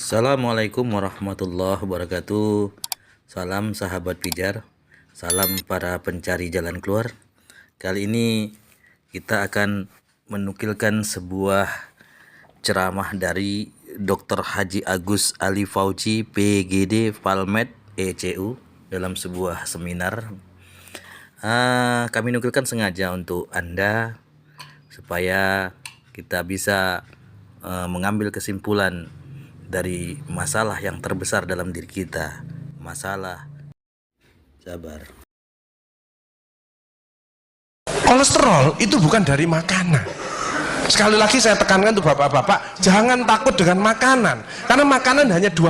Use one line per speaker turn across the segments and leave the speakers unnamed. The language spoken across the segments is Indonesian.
Assalamualaikum warahmatullahi wabarakatuh. Salam sahabat pijar, salam para pencari jalan keluar. Kali ini kita akan menukilkan sebuah ceramah dari Dr. Haji Agus Ali Fauzi PGD Valmed ECU dalam sebuah seminar. Kami nukilkan sengaja untuk Anda supaya kita bisa mengambil kesimpulan dari masalah yang terbesar dalam diri kita, masalah sabar.
Kolesterol itu bukan dari makanan. Sekali lagi saya tekankan untuk bapak-bapak, jangan takut dengan makanan, karena makanan hanya 20%.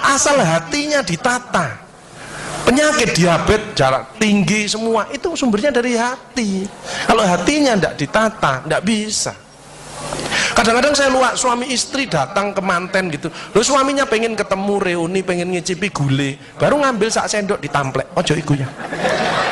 Asal hatinya ditata. Penyakit diabetes, darah tinggi, semua itu sumbernya dari hati. Kalau hatinya tidak ditata, tidak bisa. Kadang-kadang saya luak suami istri datang ke manten gitu, lo suaminya pengen ketemu reuni, pengen ngicipi gule, baru ngambil sak sendok ditamplek, ojo iku ya,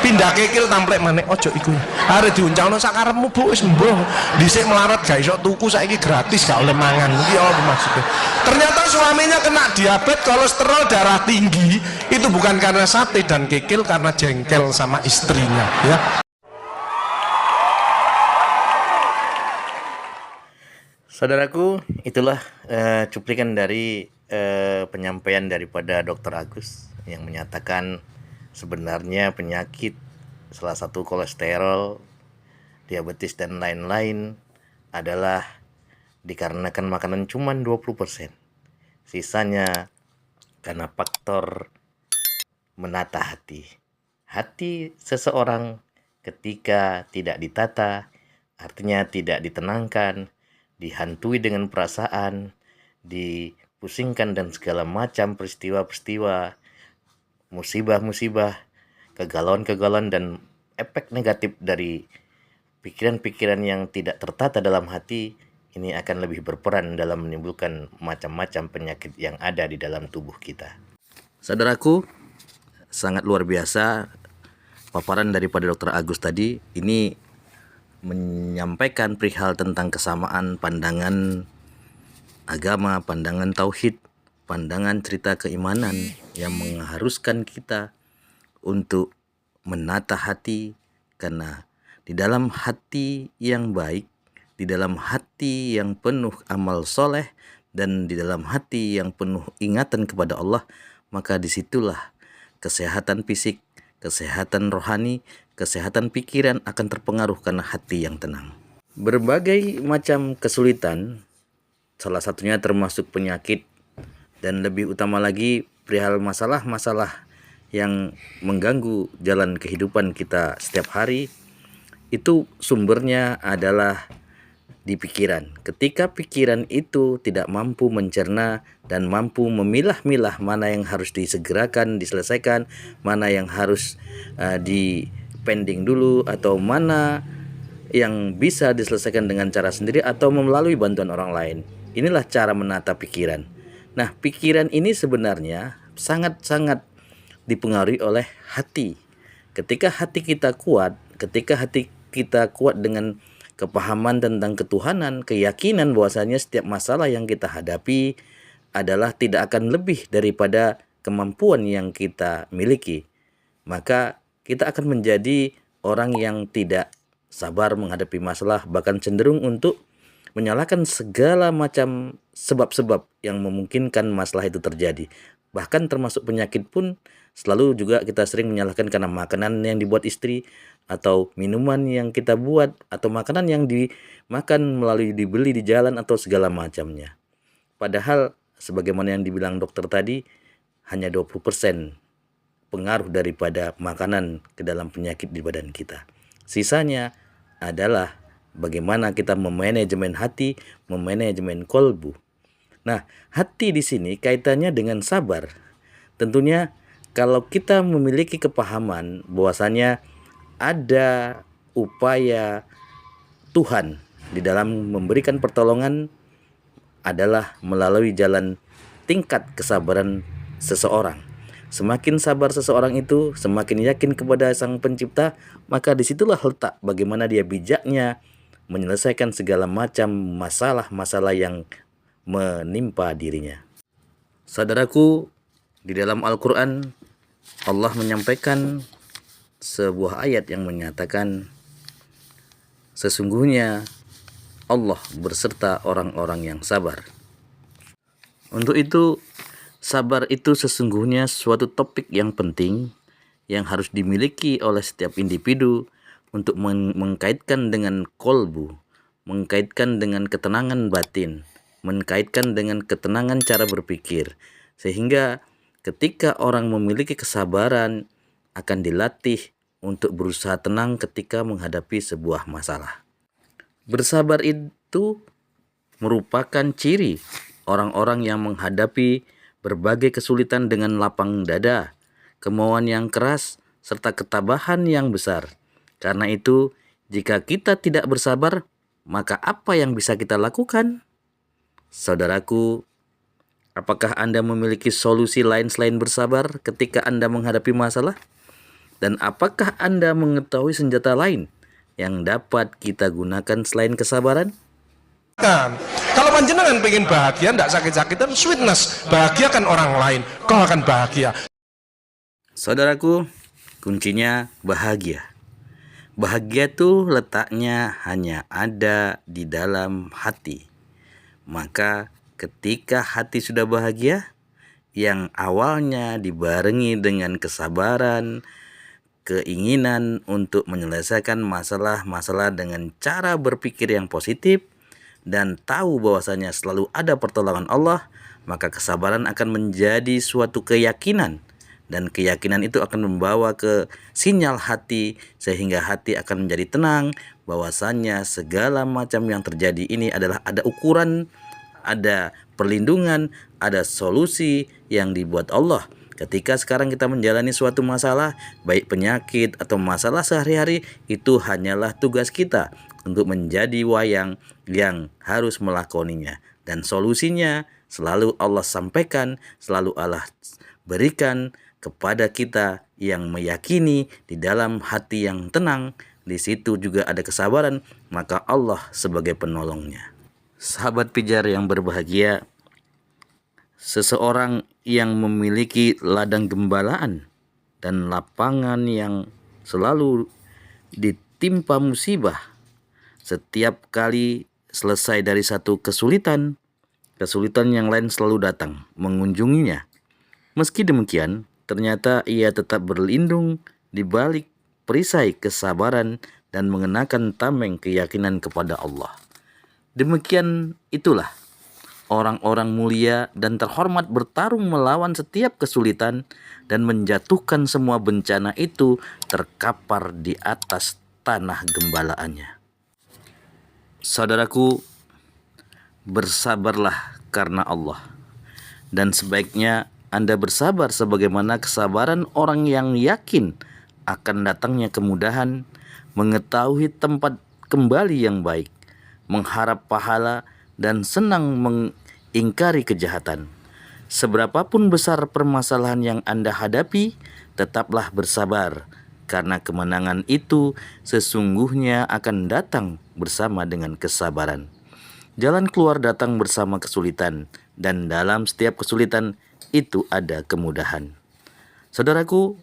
pindah kekil tamplek manek, ojo iku ya, hari diuncangno sak karepmu bu, wis mbuh dhisik melarat gak iso tuku, saiki gratis gak oleh mangan, iki apa maksudnya? Ternyata suaminya kena diabetes, kolesterol, darah tinggi, itu bukan karena sate dan kekil, karena jengkel sama istrinya ya.
Saudaraku, itulah cuplikan dari penyampaian daripada Dr. Agus yang menyatakan sebenarnya penyakit salah satu kolesterol, diabetes dan lain-lain adalah dikarenakan makanan cuma 20%. Sisanya karena faktor menata hati. Hati seseorang ketika tidak ditata, artinya tidak ditenangkan, dihantui dengan perasaan, dipusingkan dan segala macam peristiwa-peristiwa, musibah-musibah, kegalauan-kegalauan dan efek negatif dari pikiran-pikiran yang tidak tertata dalam hati, ini akan lebih berperan dalam menimbulkan macam-macam penyakit yang ada di dalam tubuh kita. Saudaraku, sangat luar biasa paparan daripada Dr. Agus tadi. Ini menyampaikan perihal tentang kesamaan pandangan agama, pandangan tauhid, pandangan cerita keimanan yang mengharuskan kita untuk menata hati, karena di dalam hati yang baik, di dalam hati yang penuh amal soleh, dan di dalam hati yang penuh ingatan kepada Allah, maka disitulah kesehatan fisik, kesehatan rohani, kesehatan pikiran akan terpengaruh karena hati yang tenang. Berbagai macam kesulitan, salah satunya termasuk penyakit, dan lebih utama lagi perihal masalah-masalah yang mengganggu jalan kehidupan kita setiap hari, itu sumbernya adalah di pikiran. Ketika pikiran itu tidak mampu mencerna dan mampu memilah-milah mana yang harus disegerakan, diselesaikan, mana yang harus pending dulu, atau mana yang bisa diselesaikan dengan cara sendiri atau melalui bantuan orang lain. Inilah cara menata pikiran. Nah, pikiran ini sebenarnya sangat-sangat dipengaruhi oleh hati. Ketika hati kita kuat, dengan kepahaman tentang ketuhanan, keyakinan bahwasanya setiap masalah yang kita hadapi adalah tidak akan lebih daripada kemampuan yang kita miliki, maka kita akan menjadi orang yang tidak sabar menghadapi masalah, bahkan cenderung untuk menyalahkan segala macam sebab-sebab yang memungkinkan masalah itu terjadi. Bahkan termasuk penyakit pun selalu juga kita sering menyalahkan karena makanan yang dibuat istri, atau minuman yang kita buat, atau makanan yang dimakan melalui dibeli di jalan, atau segala macamnya. Padahal sebagaimana yang dibilang dokter tadi, hanya 20% pengaruh daripada makanan ke dalam penyakit di badan kita. Sisanya adalah bagaimana kita memanajemen hati, memanajemen kolbu. Nah, hati di sini kaitannya dengan sabar. Tentunya kalau kita memiliki kepahaman bahwasanya ada upaya Tuhan di dalam memberikan pertolongan adalah melalui jalan tingkat kesabaran seseorang. Semakin sabar seseorang itu, semakin yakin kepada Sang Pencipta, maka disitulah letak bagaimana dia bijaknya menyelesaikan segala macam masalah-masalah yang menimpa dirinya. Saudaraku, di dalam Al-Quran Allah menyampaikan sebuah ayat yang menyatakan sesungguhnya Allah berserta orang-orang yang sabar. Untuk itu, sabar itu sesungguhnya suatu topik yang penting yang harus dimiliki oleh setiap individu untuk mengkaitkan dengan kolbu, mengkaitkan dengan ketenangan batin, mengkaitkan dengan ketenangan cara berpikir, sehingga ketika orang memiliki kesabaran akan dilatih untuk berusaha tenang ketika menghadapi sebuah masalah. Bersabar itu merupakan ciri orang-orang yang menghadapi berbagai kesulitan dengan lapang dada, kemauan yang keras, serta ketabahan yang besar. Karena itu, jika kita tidak bersabar, maka apa yang bisa kita lakukan? Saudaraku, apakah Anda memiliki solusi lain selain bersabar ketika Anda menghadapi masalah? Dan apakah Anda mengetahui senjata lain yang dapat kita gunakan selain kesabaran?
Kalau panjenengan pengen bahagia, tidak sakit-sakitan, sweetness, bahagiakan orang lain, kau akan bahagia.
Saudaraku, kuncinya bahagia. Bahagia itu letaknya hanya ada di dalam hati. Maka ketika hati sudah bahagia, yang awalnya dibarengi dengan kesabaran, keinginan untuk menyelesaikan masalah-masalah dengan cara berpikir yang positif, dan tahu bahwasanya selalu ada pertolongan Allah, maka kesabaran akan menjadi suatu keyakinan. Dan keyakinan itu akan membawa ke sinyal hati, sehingga hati akan menjadi tenang bahwasannya segala macam yang terjadi ini adalah ada ukuran, ada perlindungan, ada solusi yang dibuat Allah. Ketika sekarang kita menjalani suatu masalah, baik penyakit atau masalah sehari-hari, itu hanyalah tugas kita untuk menjadi wayang yang harus melakoninya. Dan solusinya selalu Allah sampaikan, selalu Allah berikan kepada kita yang meyakini di dalam hati yang tenang. Di situ juga ada kesabaran, maka Allah sebagai penolongnya. Sahabat pijar yang berbahagia, seseorang yang memiliki ladang gembalaan dan lapangan yang selalu ditimpa musibah, setiap kali selesai dari satu kesulitan yang lain selalu datang mengunjunginya. Meski demikian, ternyata ia tetap berlindung di balik perisai kesabaran dan mengenakan tameng keyakinan kepada Allah. Demikian itulah orang-orang mulia dan terhormat bertarung melawan setiap kesulitan dan menjatuhkan semua bencana itu terkapar di atas tanah gembalaannya. Saudaraku, bersabarlah karena Allah. Dan sebaiknya Anda bersabar sebagaimana kesabaran orang yang yakin akan datangnya kemudahan, mengetahui tempat kembali yang baik, mengharap pahala, dan senang mengingkari kejahatan. Seberapapun besar permasalahan yang Anda hadapi, tetaplah bersabar, karena kemenangan itu sesungguhnya akan datang bersama dengan kesabaran. Jalan keluar datang bersama kesulitan, dan dalam setiap kesulitan itu ada kemudahan. Saudaraku,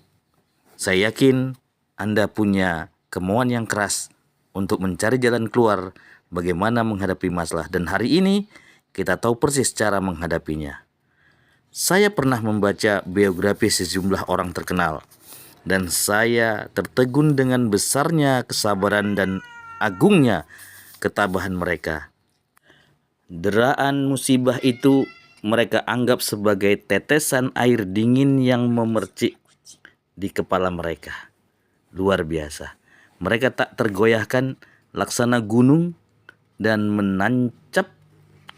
saya yakin Anda punya kemauan yang keras untuk mencari jalan keluar bagaimana menghadapi masalah, dan hari ini kita tahu persis cara menghadapinya. Saya pernah membaca biografi sejumlah orang terkenal, dan saya tertegun dengan besarnya kesabaran dan agungnya ketabahan mereka. Deraan musibah itu mereka anggap sebagai tetesan air dingin yang memercik di kepala mereka. Luar biasa. Mereka tak tergoyahkan laksana gunung dan menancap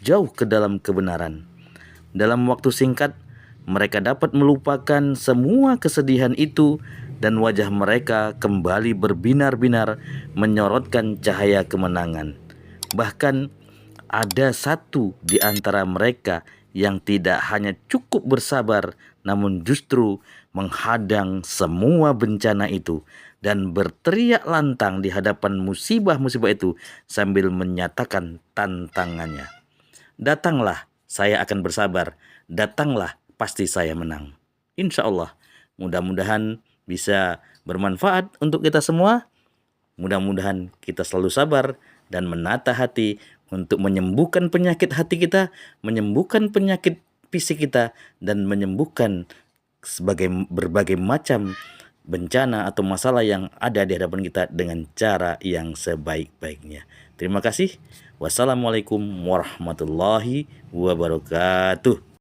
jauh ke dalam kebenaran. Dalam waktu singkat, mereka dapat melupakan semua kesedihan itu dan wajah mereka kembali berbinar-binar menyorotkan cahaya kemenangan. Bahkan ada satu di antara mereka yang tidak hanya cukup bersabar, namun justru menghadang semua bencana itu dan berteriak lantang di hadapan musibah-musibah itu sambil menyatakan tantangannya. Datanglah saya akan bersabar. Datanglah, pasti saya menang. Insya Allah, mudah-mudahan bisa bermanfaat untuk kita semua. Mudah-mudahan kita selalu sabar dan menata hati untuk menyembuhkan penyakit hati kita, menyembuhkan penyakit fisik kita, dan menyembuhkan berbagai macam bencana atau masalah yang ada di hadapan kita dengan cara yang sebaik-baiknya. Terima kasih. Wassalamualaikum warahmatullahi wabarakatuh.